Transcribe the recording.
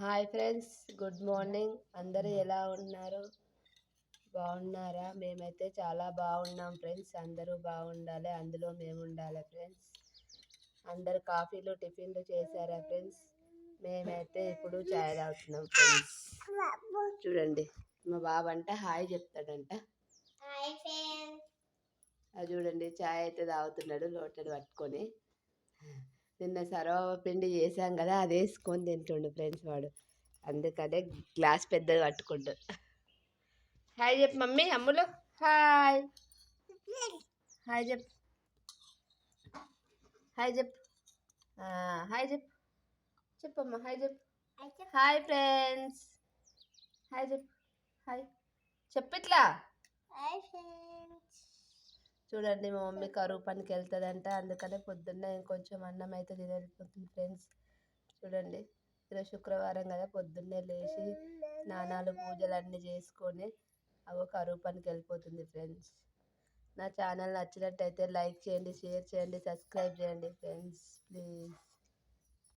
Hi friends, good morning. అందరూ ఎలా ఉన్నారు? బాగున్నారా? మేమైతే చాలా బాగున్నాం ఫ్రెండ్స్. అందరూ బాగుండాలి, అందులో మేము ఉండాలి ఫ్రెండ్స్. అందరు కాఫీలు టిఫిన్లు చేశారా ఫ్రెండ్స్? మేమైతే ఇప్పుడు చాయ్ తాగుతున్నాం ఫ్రెండ్స్. చూడండి, మా బాబు అంట హాయ్ చెప్తాడంట. అది చూడండి, చాయ్ అయితే తాగుతున్నాడు లోటలు పట్టుకొని. నిన్న సర్వపిండి చేశాం కదా, అది వేసుకొని తింటుండు ఫ్రెండ్స్ వాడు. అందుకనే గ్లాస్ పెద్దది పట్టుకుంటు. హాయ్ చెప్పు మమ్మీ, అమ్ములు హాయ్. హాయ్ చెప్పు, హాయ్ చెప్పు, హాయ్ చెప్పు, చెప్పమ్మా హాయ్ చెప్పు. హాయ్ ఫ్రెండ్స్, హాయ్ చెప్పు, హాయ్ చెప్పు ఇట్లా. చూడండి, మా మమ్మీ కరువు పనికి వెళ్తుందంట, అందుకనే పొద్దున్నే ఇంకొంచెం అన్నం అయితే తినకపోతుంది ఫ్రెండ్స్. చూడండి, ఈరోజు శుక్రవారం కదా, పొద్దున్నే లేచి స్నానాలు పూజలు అన్నీ చేసుకొని కరువు పనికి వెళ్ళిపోతుంది ఫ్రెండ్స్. నా ఛానల్ నచ్చినట్టయితే లైక్ చేయండి, షేర్ చేయండి, సబ్స్క్రైబ్ చేయండి ఫ్రెండ్స్ ప్లీజ్.